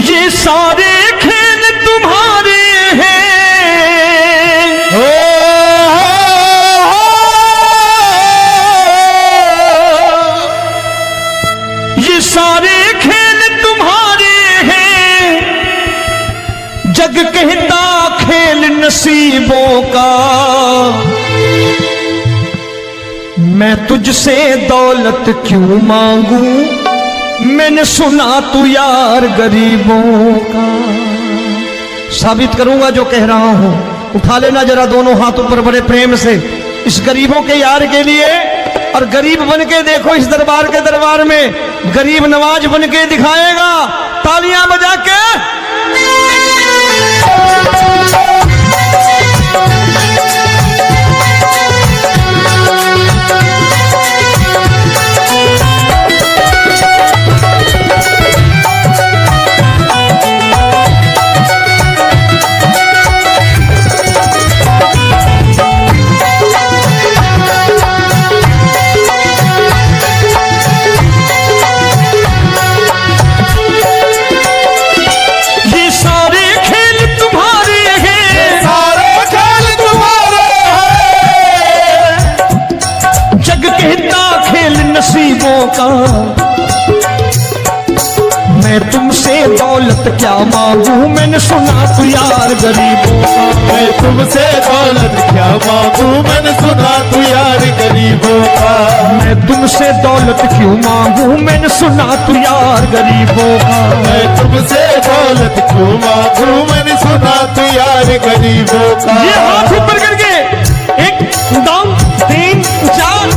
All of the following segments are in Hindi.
ये सारे खेल तुम्हारे हैं, ये सारे खेल तुम्हारे हैं, जग कहता खेल नसीबों का। मैं तुझसे दौलत क्यों मांगू, मैंने सुना तू यार गरीबों का। साबित करूंगा जो कह रहा हूं। उठा लेना जरा दोनों हाथों पर बड़े प्रेम से इस गरीबों के यार के लिए, और गरीब बन के देखो इस दरबार के दरबार में गरीब नवाज बन के दिखाएगा, तालियां बजा के। नसीबों का मैं तुमसे दौलत क्या मांगू, मैंने सुना तू यार गरीबों का। मैं तुमसे दौलत क्या मांगू, मैंने सुना तू यार गरीबों का। मैं तुमसे दौलत क्यों मांगू, मैंने सुना तू यार गरीबों का। मैं तुमसे दौलत क्यों मांगू, मैंने सुना तू यार गरीबों का। ये हाथ ऊपर करके 1 2 3 4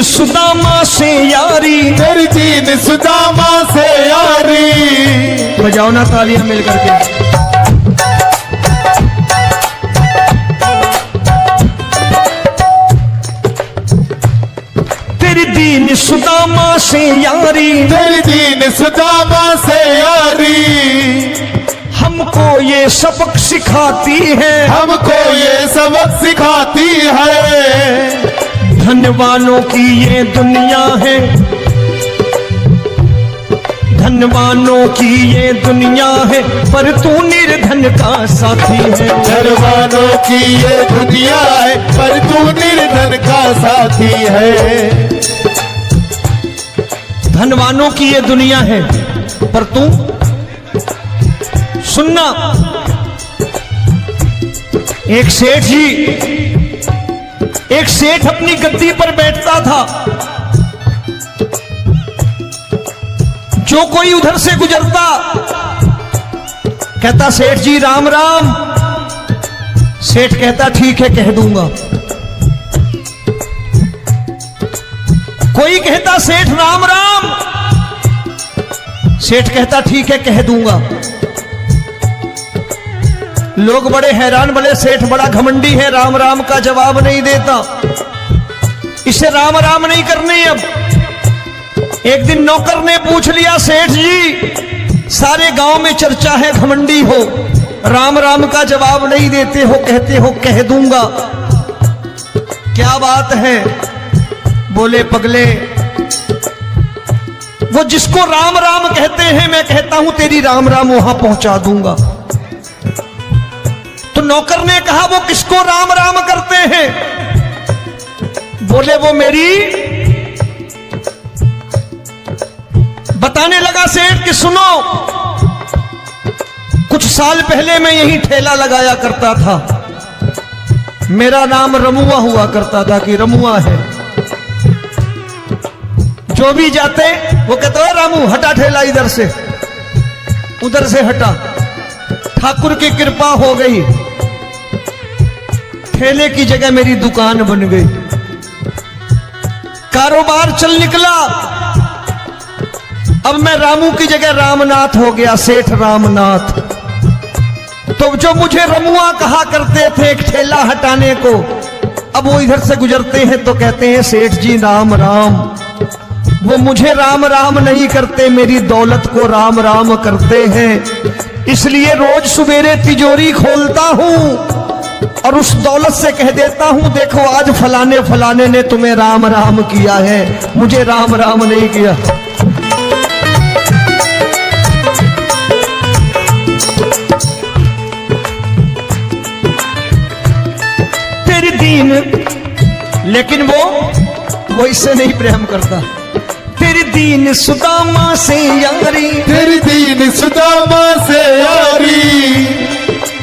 सुदामा से यारी, तेरी दीन सुदामा से यारी। बजाओ ना तालियां मिल करके। तेरी दीन सुदामा से यारी, तेरी दीन सुदामा से यारी। हमको ये सबक सिखाती है, हमको ये सबक सिखाती है। धनवानों की ये दुनिया है, धनवानों की ये दुनिया है, पर तू निर्धन का साथी है। धनवानों की ये दुनिया है, पर तू निर्धन का साथी है। धनवानों की ये दुनिया है, पर तू सुनना। एक सेठ जी, एक सेठ अपनी गद्दी पर बैठता था। जो कोई उधर से गुजरता कहता सेठ जी राम राम। सेठ कहता ठीक है कह दूंगा। कोई कहता सेठ राम राम। सेठ कहता ठीक है कह दूंगा। लोग बड़े हैरान, बोले सेठ बड़ा घमंडी है, राम राम का जवाब नहीं देता, इसे राम राम नहीं करनी। अब एक दिन नौकर ने पूछ लिया सेठ जी सारे गांव में चर्चा है घमंडी हो, राम राम का जवाब नहीं देते हो, कहते हो कह दूंगा, क्या बात है? बोले पगले वो जिसको राम राम कहते हैं मैं कहता हूं तेरी राम राम वहां पहुंचा दूंगा। तो नौकर ने कहा वो किसको राम राम करते हैं? बोले वो मेरी। बताने लगा सेठ कि सुनो, कुछ साल पहले मैं यही ठेला लगाया करता था, मेरा नाम रमुआ हुआ करता था कि रमुआ है। जो भी जाते वो कहते हैं रामू हटा ठेला इधर से, उधर से हटा। ठाकुर की कृपा हो गई, ठेले की जगह मेरी दुकान बन गई, कारोबार चल निकला। अब मैं रामू की जगह रामनाथ हो गया, सेठ रामनाथ। तो जो मुझे रमुआ कहा करते थे एक ठेला हटाने को, अब वो इधर से गुजरते हैं तो कहते हैं सेठ जी राम राम। वो मुझे राम राम नहीं करते, मेरी दौलत को राम राम करते हैं। इसलिए रोज सवेरे तिजोरी खोलता हूं और उस दौलत से कह देता हूं देखो आज फलाने फलाने ने तुम्हें राम राम किया है, मुझे राम राम नहीं किया। तेरी दीन, लेकिन वो इससे नहीं प्रेम करता। तेरी दीन सुदामा से यारी, तेरी दीन सुदामा से यारी,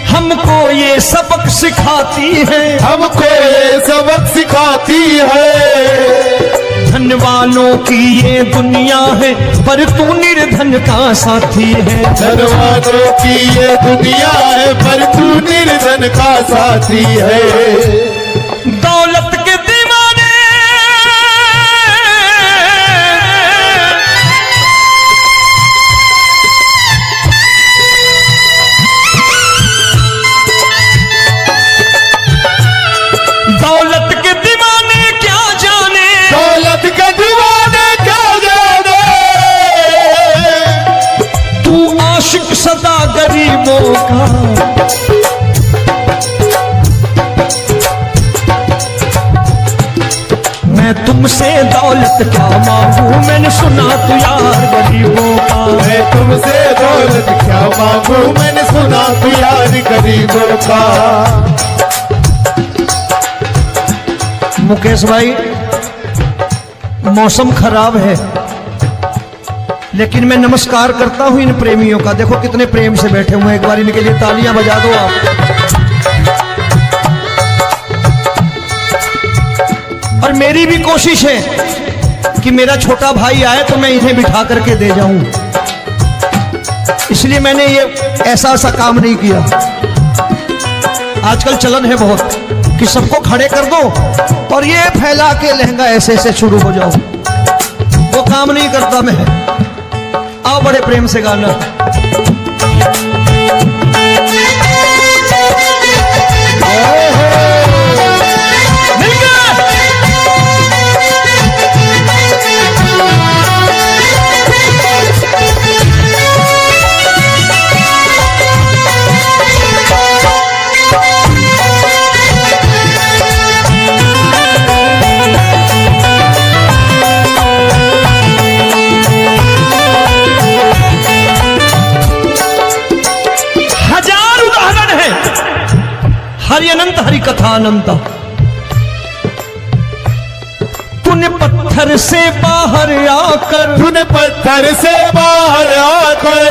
हमको ये सबक सिखाती है, हमको ये सबक सिखाती है। धन वालों की ये दुनिया है पर तू निर्धन का साथी है। धन वालों की ये दुनिया है पर तू निर्धन का साथी है। दौलत के दीवाने दौलत के दीवाने क्या जाने, दौलत के दीवाने क्या जाने, तू आशिक सदा गरीबों का। मैं तुमसे दौलत क्या मांगू, मैंने सुना तू यार गरीबों का। मैं तुमसे दौलत क्या मांगू, मैंने सुना तू यार गरीबों का। मुकेश भाई, मौसम खराब है लेकिन मैं नमस्कार करता हूं इन प्रेमियों का। देखो कितने प्रेम से बैठे हुए हैं, एक बार इनके लिए तालियां बजा दो आप। और मेरी भी कोशिश है कि मेरा छोटा भाई आए तो मैं इन्हें बिठा करके दे जाऊं, इसलिए मैंने ये ऐसा काम नहीं किया। आजकल चलन है बहुत कि सबको खड़े कर दो और ये फैला के लहंगा ऐसे ऐसे शुरू हो जाओ, वो काम नहीं करता मैं। आओ बड़े प्रेम से गाना। मिल गया। हरि अनंत हरि कथा अनंत। तूने पत्थर से बाहर आकर, तूने पत्थर से बाहर आकर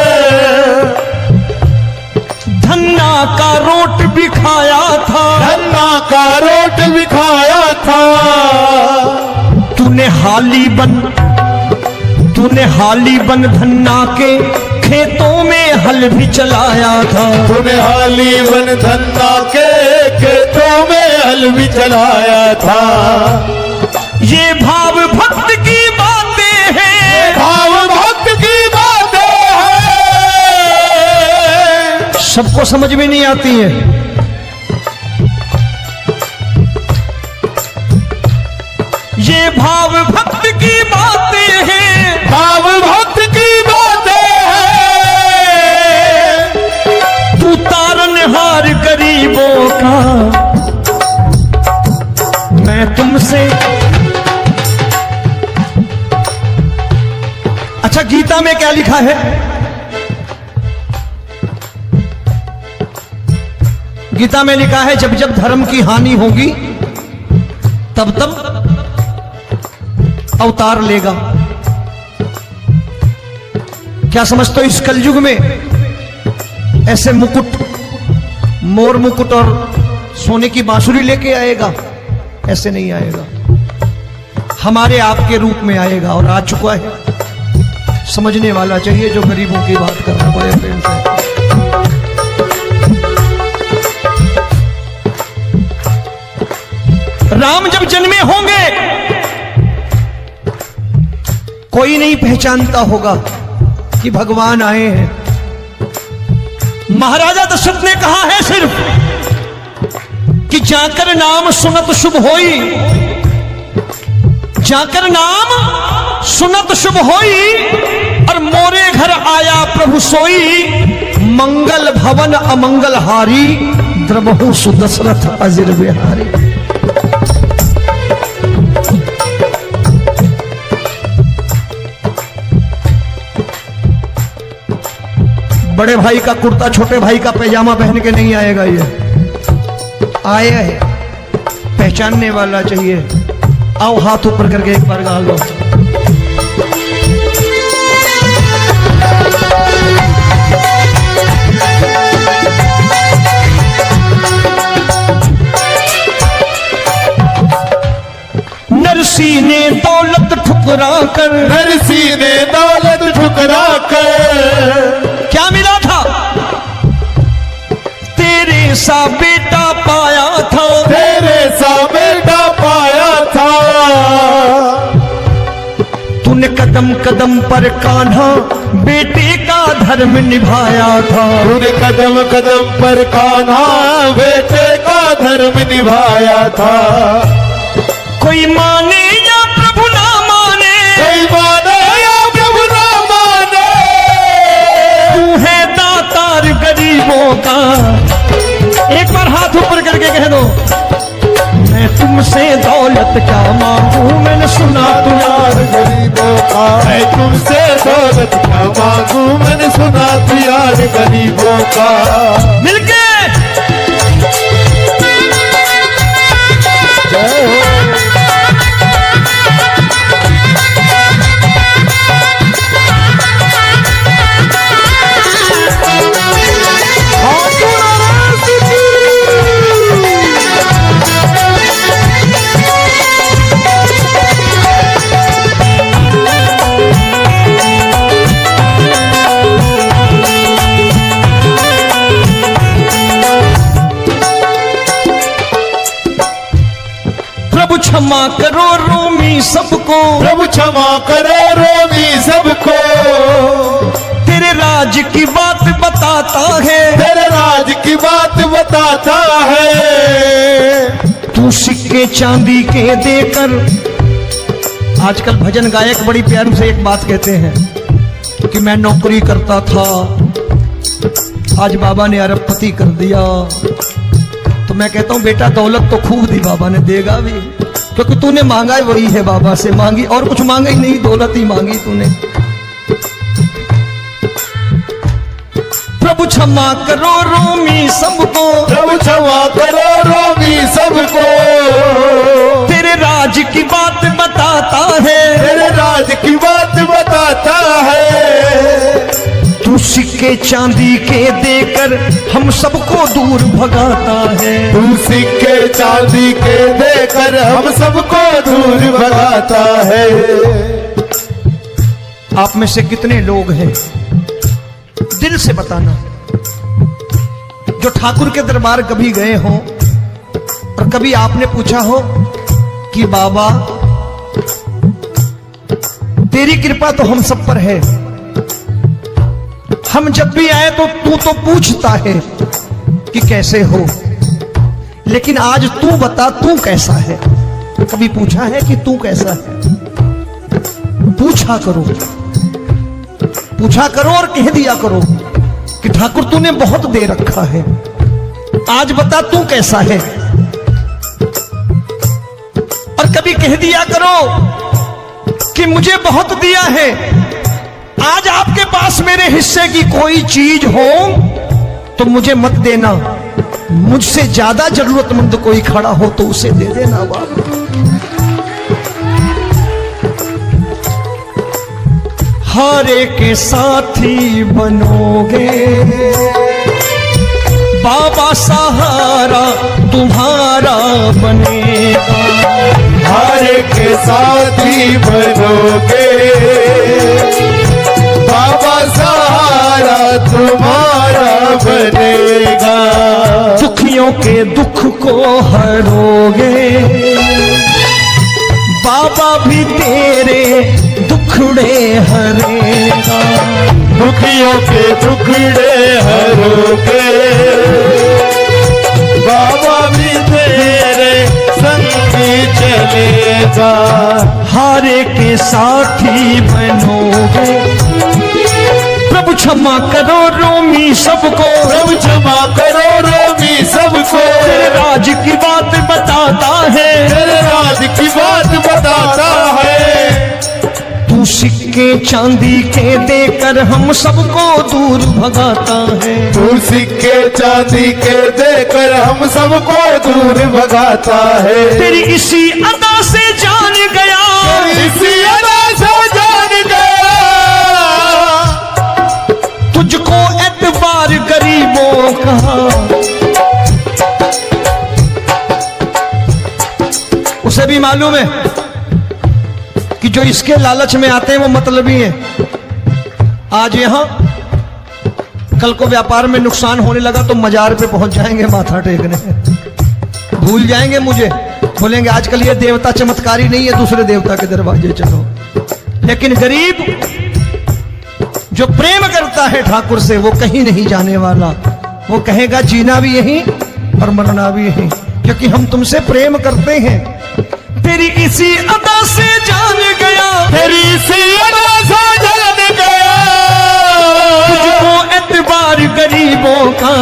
धन्ना का रोट भी खाया था, धन्ना का रोट भी खाया था। तूने हाली बन धन्ना के खेतों में हल भी चलाया था। तूने हाली बन धन्ना के खेतों में हल भी चलाया था। ये भाव भक्त की बातें हैं, भाव भक्त की बातें हैं, सबको समझ में नहीं आती है। ये भाव भक्त की बातें हैं, भाव भक्त की बातें हैं। तू तारनहार गरीबों का, मैं तुमसे। अच्छा, गीता में क्या लिखा है? गीता में लिखा है जब जब धर्म की हानि होगी तब तब अवतार लेगा। क्या समझते हो इस कलयुग में ऐसे मुकुट, मोर मुकुट और सोने की बांसुरी लेके आएगा? ऐसे नहीं आएगा, हमारे आपके रूप में आएगा और आ चुका है। समझने वाला चाहिए जो गरीबों की बात कर रहा है बड़े प्रेम से। राम जब जन्मे होंगे, कोई नहीं पहचानता होगा कि भगवान आए हैं। महाराजा दशरथ ने कहा है सिर्फ कि जाकर नाम सुनत शुभ होई, जाकर नाम सुनत शुभ होई, और मोरे घर आया प्रभु सोई, मंगल भवन अमंगल हारी, द्रबहु सुदशरथ अजिर बिहारी। बड़े भाई का कुर्ता छोटे भाई का पैजामा पहन के नहीं आएगा, ये आया है पहचानने वाला चाहिए। आओ हाथ ऊपर करके एक बार गा लो। नरसी ने दौलत ठुकरा कर, नरसी ने दौलत ठुकरा कर, क्या मिला था? तेरे सा बेटा पाया था, तेरे सा बेटा पाया था। तूने कदम कदम पर कान्हा बेटे का धर्म निभाया था, तूने कदम कदम पर कान्हा बेटे का धर्म निभाया था। कोई माने या प्रभु ना माने, कोई माने या प्रभु ना माने, तू है दातार गरीबों का। एक बार हाथ ऊपर करके कह दो, मैं तुमसे दौलत क्या मांगू, मैंने सुना तू यार गरीबों का। मैं तुमसे दौलत क्या मांगू, मैंने सुना तू यार गरीबों का। मिलके जय हो। क्षमा करो रोमी सबको, प्रभु क्षमा करो रोमी सबको। तेरे राज की बात बताता है, तेरे राज की बात बताता है। तू सिक्के चांदी के देकर, आजकल भजन गायक बड़ी प्यार से एक बात कहते हैं कि मैं नौकरी करता था, आज बाबा ने अरबपति कर दिया। तो मैं कहता हूं बेटा दौलत तो खूब दी बाबा ने, देगा भी, क्योंकि तूने मांगा ही वही है बाबा से, मांगी और कुछ मांगा ही नहीं, दौलत ही मांगी तूने। प्रभु क्षमा करो रोमी सबको, प्रभु क्षमा करो रोमी सबको। तेरे राज की बात बताता है, तेरे राज की बात बताता है। तू सिक्के चांदी के देकर हम सबको दूर भगाता है, तू सिक्के चांदी के देकर हम सबको दूर भगाता है। आप में से कितने लोग हैं, दिल से बताना, जो ठाकुर के दरबार कभी गए हो और कभी आपने पूछा हो कि बाबा तेरी कृपा तो हम सब पर है, हम जब भी आए तो तू तो पूछता है कि कैसे हो, लेकिन आज तू बता तू कैसा है। कभी पूछा है कि तू कैसा है? पूछा करो, पूछा करो और कह दिया करो कि ठाकुर तूने बहुत दे रखा है, आज बता तू कैसा है। और कभी कह दिया करो कि मुझे बहुत दिया है, आज आपके पास मेरे हिस्से की कोई चीज हो तो मुझे मत देना, मुझसे ज्यादा जरूरतमंद कोई खड़ा हो तो उसे दे देना बाबा। हारे के साथी बनोगे बाबा, सहारा तुम्हारा बनेगा। हारे के साथी बनोगे बाबा, सहारा तुम्हारा बनेगा। दुखियों के दुख को हरोगे बाबा, भी तेरे दुख दुखड़े हरेगा। दुखियों के दुखड़े हरोगे, बाबा भी तेरे संगी चलेगा। हारे के साथी बनोगे, प्रभु क्षमा करो रोमी सबको, प्रभु क्षमा करो रोमी सबको। तेरे राज की बात बताता है, तेरे राज की बात बताता है। तू सिक्के चांदी के देकर हम सबको दूर भगाता है। तू सिक्के चांदी के देकर हम सबको दूर भगाता है। तेरी इसी अदा से जान गया, इसी अदा से जान गया, तुझको एतबार गरीबों का। उसे भी मालूम है कि जो इसके लालच में आते हैं वो मतलबी हैं। आज यहां कल को व्यापार में नुकसान होने लगा तो मजार पे पहुंच जाएंगे माथा टेकने, भूल जाएंगे मुझे, बोलेंगे आजकल ये देवता चमत्कारी नहीं है, दूसरे देवता के दरवाजे चलो। लेकिन गरीब जो प्रेम करता है ठाकुर से वो कहीं नहीं जाने वाला। वो कहेगा जीना भी यहीं और मरना भी यहीं, क्योंकि हम तुमसे प्रेम करते हैं। तेरी इसी अदा से जान गया, तेरी इसी अदा से जान गया, तुझको एतबार गरीबों का।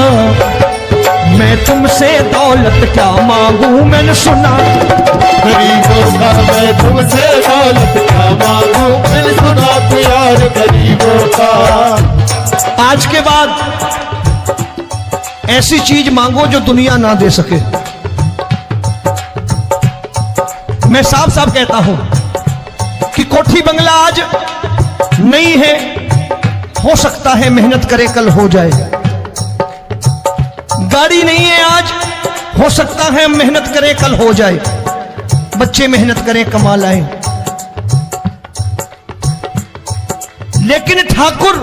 मैं तुमसे दौलत क्या मांगू, मैंने सुना गरीबों का। मैं तुमसे दौलत क्या मांगू, मैंने सुना प्यार गरीबों का। आज के बाद ऐसी चीज मांगो जो दुनिया ना दे सके। मैं साफ साफ कहता हूं कि कोठी बंगला आज नहीं है, हो सकता है मेहनत करे कल हो जाए। गाड़ी नहीं है आज, हो सकता है मेहनत करे कल हो जाए। बच्चे मेहनत करें कमा लाएं, लेकिन ठाकुर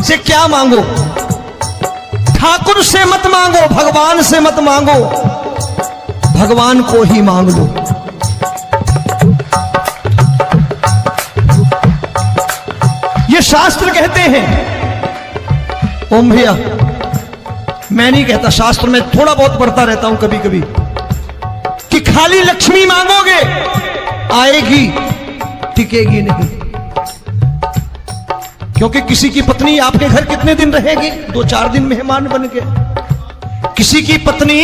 से क्या मांगो? ठाकुर से मत मांगो, भगवान से मत मांगो, भगवान को ही मांग लो। ये शास्त्र कहते हैं, ओम भैया मैं नहीं कहता, शास्त्र में थोड़ा बहुत पढ़ता रहता हूं कभी कभी, कि खाली लक्ष्मी मांगोगे आएगी, टिकेगी नहीं। क्योंकि किसी की पत्नी आपके घर कितने दिन रहेगी? 2-4 दिन मेहमान बन के। किसी की पत्नी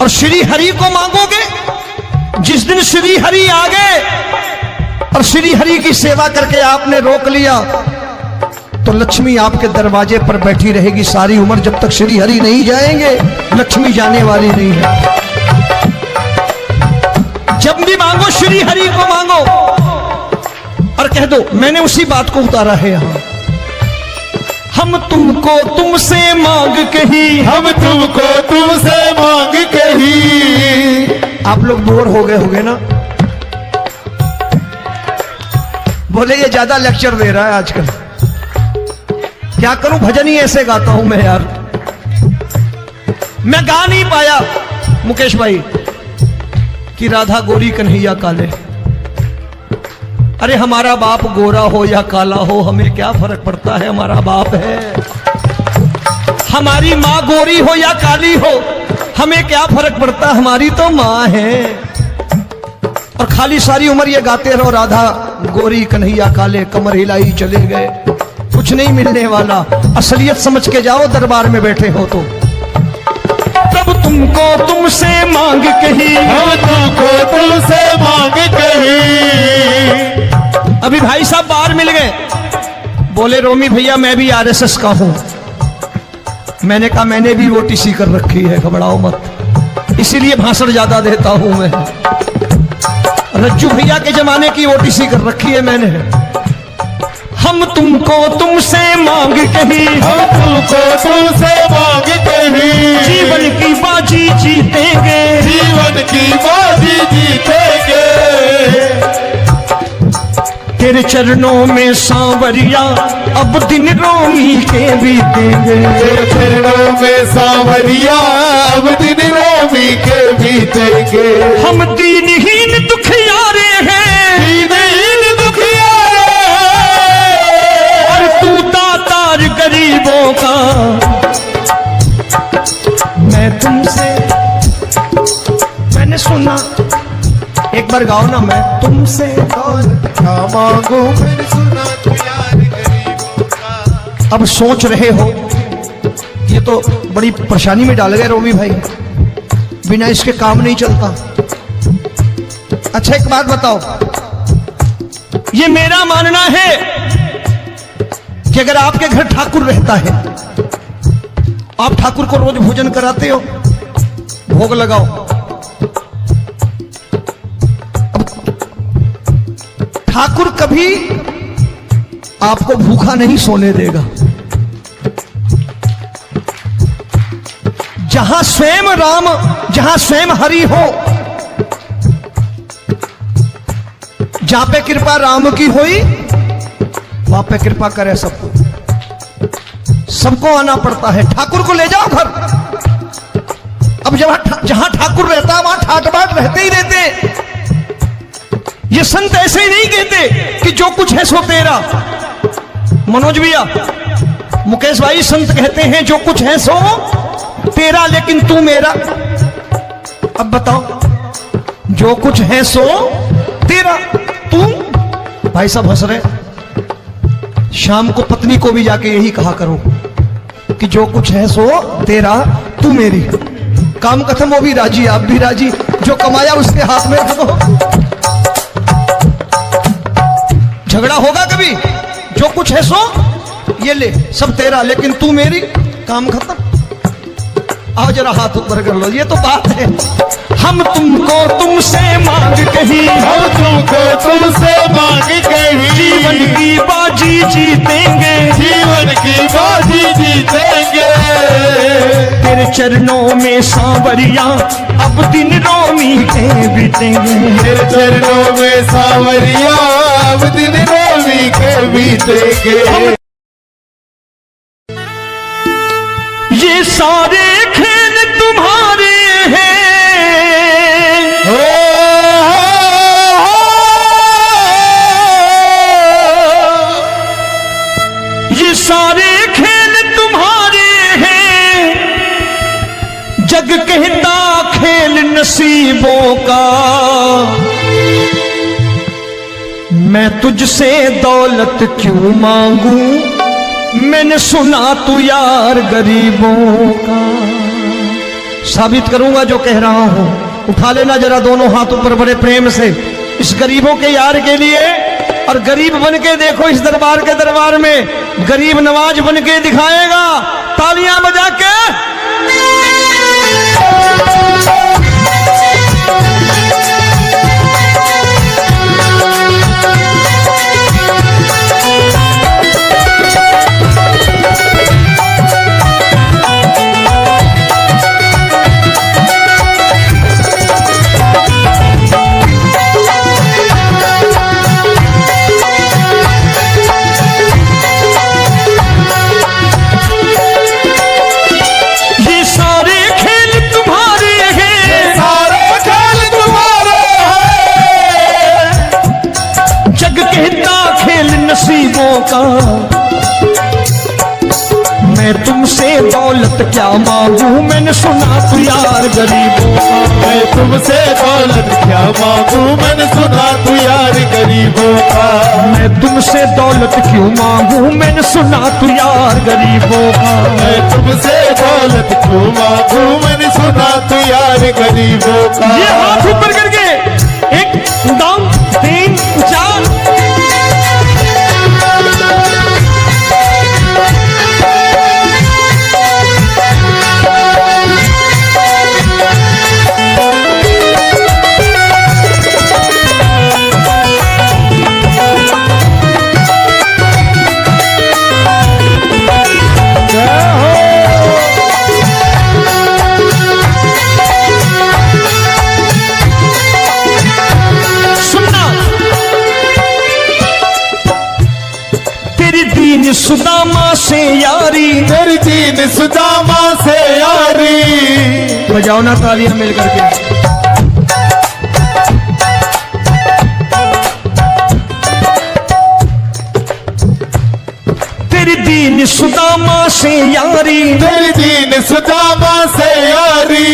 और श्री हरि को मांगोगे, जिस दिन श्री हरि आ गए और श्री हरि की सेवा करके आपने रोक लिया तो लक्ष्मी आपके दरवाजे पर बैठी रहेगी सारी उम्र। जब तक श्री हरि नहीं जाएंगे लक्ष्मी जाने वाली नहीं है। जब भी मांगो श्री हरि को मांगो और कह दो मैंने उसी बात को उतारा है यहां, हम तुमको तुमसे मांग कही, हम तुमको तुमसे मांग कही। आप लोग बोर हो गए होंगे ना, बोले ये ज्यादा लेक्चर दे रहा है आजकल। क्या करूं, भजन ही ऐसे गाता हूं मैं यार। मैं गा नहीं पाया मुकेश भाई कि राधा गोरी कन्हैया काले। अरे हमारा बाप गोरा हो या काला हो हमें क्या फर्क पड़ता है, हमारा बाप है। हमारी माँ गोरी हो या काली हो हमें क्या फर्क पड़ता, हमारी तो माँ है। और खाली सारी उम्र ये गाते रहो राधा गोरी कन्हैया काले, कमर हिलाई चले गए, कुछ नहीं मिलने वाला। असलियत समझ के जाओ दरबार में बैठे हो तो। तब तुमको तुमसे मांग कही, हम तुमको तुमसे मांग कही। अभी भाई साहब बाहर मिल गए, बोले रोमी भैया मैं भी आरएसएस का हूं। मैंने कहा मैंने भी ओटीसी कर रखी है, घबराओ मत, इसीलिए भाषण ज्यादा देता हूं मैं। रज्जू भैया के जमाने की ओटीसी कर रखी है मैंने। हम तुमको तुमसे मांग कही, हम तुमको तुमसे मांग कही। जीवन की बाजी जीतेंगे, जीवन की बाजी जीतेंगे। तेरे चरणों में सांवरिया अब दिन रोमी के बीतेंगे। तेरे चरणों में सांवरिया अब दिन रोमी के बीतेंगे। हम दीनहीन दुखियारे हैं, दीन बार गाओ ना, मैं तुमसे दौलत क्या मांगू मैंने सुना तू यार गरीबों का। अब सोच रहे हो ये तो बड़ी परेशानी में डाल गए रोमी भाई, बिना इसके काम नहीं चलता। अच्छा एक बात बताओ, ये मेरा मानना है कि अगर आपके घर ठाकुर रहता है, आप ठाकुर को रोज भोजन कराते हो, भोग लगाओ, ठाकुर कभी आपको भूखा नहीं सोने देगा। जहां स्वयं राम, जहां स्वयं हरि हो, जहां पे कृपा राम की हुई वहां पे कृपा करे सबको, सबको आना पड़ता है। ठाकुर को ले जाओ घर। अब जहां ठाकुर रहता है वहां ठाट बाट रहते ही रहते। ये संत ऐसे ही नहीं कहते कि जो कुछ है सो तेरा। मनोज भैया, मुकेश भाई, संत कहते हैं जो कुछ है सो तेरा लेकिन तू मेरा। अब बताओ, जो कुछ है सो तेरा, तू। भाई साहब हंस रहे। शाम को पत्नी को भी जाके यही कहा करो कि जो कुछ है सो तेरा, तू मेरी। काम खत्म, वो भी राजी, आप भी राजी, जो कमाया उसके हाथ में रखो। झगड़ा होगा कभी? जो कुछ है सो ये ले, सब तेरा लेकिन तू मेरी, काम खत्म। आओ जरा हाथ ऊपर कर लो, ये तो बात है। हम तुमको तुमसे मांग कहीं, हम तुमको तुमसे मांग कहीं, जीवन की बाजी जीतेंगे, जीवन की बाजी जीतेंगे। तेरे चरणों में सांवरिया अब दिन रोमी के बीतेंगे, तेरे चरणों में सांवरिया अब दिन रोमी के बीतेंगे। ये सारे खेल तुम्हारे हैं, ये सारे खेल तुम्हारे हैं, जग कहता खेल नसीबों का। मैं तुझसे दौलत क्यों मांगू, मैंने सुना तू यार गरीबों का। साबित करूंगा जो कह रहा हूं। उठा लेना जरा दोनों हाथ ऊपर बड़े प्रेम से, इस गरीबों के यार के लिए। और गरीब बन के देखो इस दरबार के दरबार में, गरीब नवाज बन के दिखाएगा, तालियां बजा के। नसीबों का। मैं तुमसे दौलत क्या मांगू, मैंने सुना तू यार गरीबों का। मैं तुमसे दौलत क्या मांगू, मैंने सुना तू यार गरीबों का। मैं तुमसे दौलत क्यों मांगू, मैंने सुना तू यार गरीबों का। मैं तुमसे दौलत क्यों मांगू, मैंने सुना तू यार गरीबों का। ये हाथ ऊपर करके, एक दो तीन चार। सुदामा से यारी, तेरी दीन सुदामा से यारी। बजाओ ना तालियां मिल करके। तेरी दीन सुदामा से यारी, तेरी दीन सुदामा से यारी।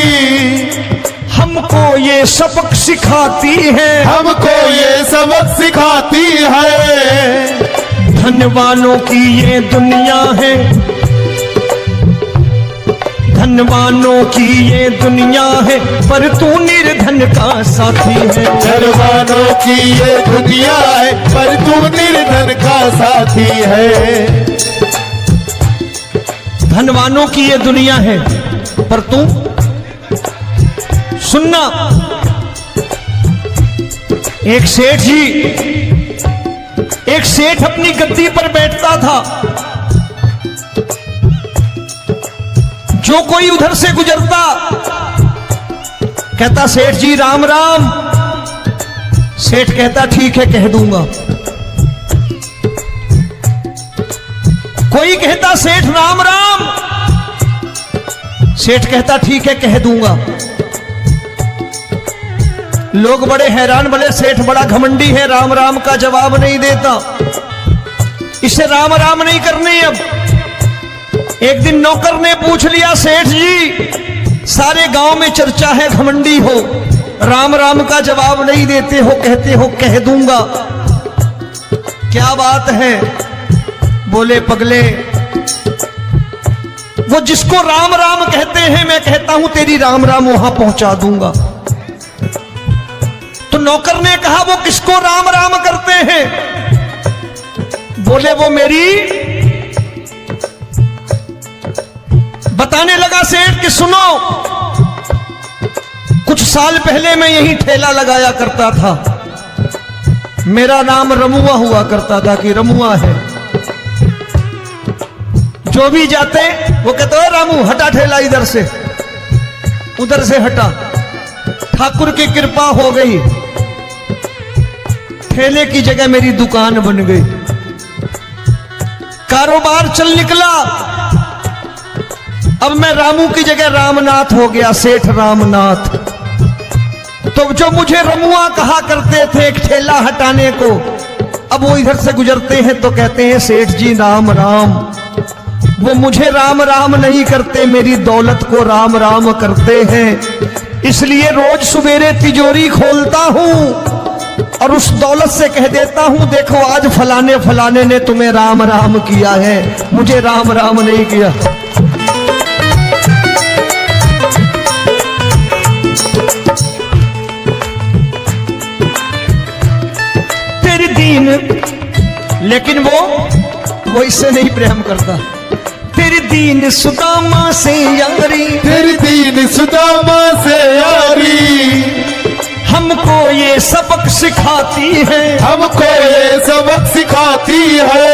हम हमको ये सबक सिखाती है, हमको ये सबक सिखाती है। धनवानों की ये दुनिया है, धनवानों की ये दुनिया है, पर तू निर्धन का साथी है। धनवानों की ये दुनिया है, पर तू निर्धन का साथी है। धनवानों की ये दुनिया है, पर तू सुनना। एक सेठ जी, एक सेठ अपनी गद्दी पर बैठता था। जो कोई उधर से गुजरता कहता सेठ जी राम राम। सेठ कहता ठीक है कह दूंगा। कोई कहता सेठ राम राम। सेठ कहता ठीक है कह दूंगा। लोग बड़े हैरान, बोले सेठ बड़ा घमंडी है, राम राम का जवाब नहीं देता, इसे राम राम नहीं करनी। अब एक दिन नौकर ने पूछ लिया सेठ जी सारे गांव में चर्चा है घमंडी हो, राम राम का जवाब नहीं देते हो, कहते हो कह दूंगा, क्या बात है? बोले पगले वो जिसको राम राम कहते हैं मैं कहता हूं तेरी राम राम वहां पहुंचा दूंगा। तो नौकर ने कहा वो किसको राम राम करते हैं? बोले वो मेरी। बताने लगा सेठ कि सुनो, कुछ साल पहले मैं यही ठेला लगाया करता था, मेरा नाम रमुआ हुआ करता था कि रमुआ है। जो भी जाते वो कहते हो रामू हटा ठेला इधर से, उधर से हटा। ठाकुर की कृपा हो गई, ठेले की जगह मेरी दुकान बन गई, कारोबार चल निकला। अब मैं रामू की जगह रामनाथ हो गया, सेठ रामनाथ। तो जो मुझे रमुआ कहा करते थे एक ठेला हटाने को, अब वो इधर से गुजरते हैं तो कहते हैं सेठ जी राम राम। वो मुझे राम राम नहीं करते, मेरी दौलत को राम राम करते हैं। इसलिए रोज सवेरे तिजोरी खोलता हूं और उस दौलत से कह देता हूं देखो आज फलाने फलाने ने तुम्हें राम राम किया है, मुझे राम राम नहीं किया। तेरी दीन, लेकिन वो इससे नहीं प्रेम करता। तेरी दीन सुदामा से यारी, तेरी दीन सुदामा से यारी, हमको ये सबक सिखाती है, हमको ये सबक सिखाती है।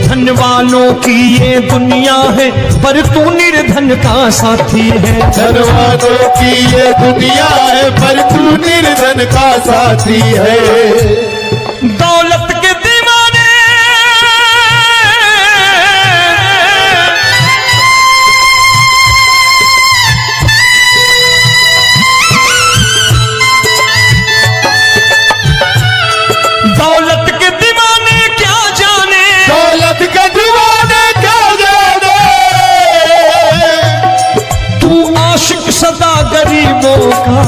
धनवानों की ये दुनिया है, पर तू निर्धन का साथी है। धनवानों की ये दुनिया है, पर तू निर्धन का साथी है। दौलत के दीवाने दौलत के दीवाने क्या जाने, दौलत के दीवाने क्या जाने, तू आशिक सदा गरीबों का।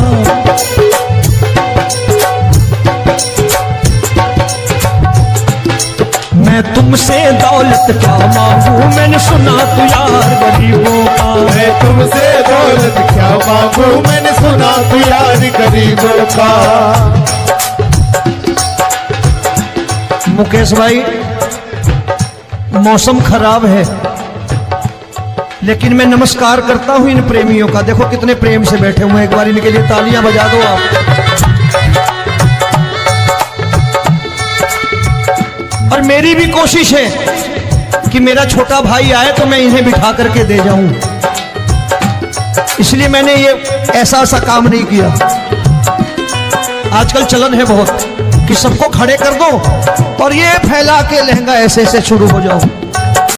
मैं तुमसे दौलत क्या मांगू, मैंने सुना तू यार गरीबों का। मैं तुमसे दौलत क्या मांगू, मैंने सुना तू यार गरीबों का। मुकेश भाई मौसम खराब है, लेकिन मैं नमस्कार करता हूं इन प्रेमियों का। देखो कितने प्रेम से बैठे हुए हैं, एक बार इनके लिए तालियां बजा दो आप। और मेरी भी कोशिश है कि मेरा छोटा भाई आए तो मैं इन्हें बिठा करके दे जाऊं, इसलिए मैंने ये ऐसा काम नहीं किया। आजकल चलन है बहुत कि सबको खड़े कर दो और ये फैला के लहंगा ऐसे ऐसे शुरू हो जाओ।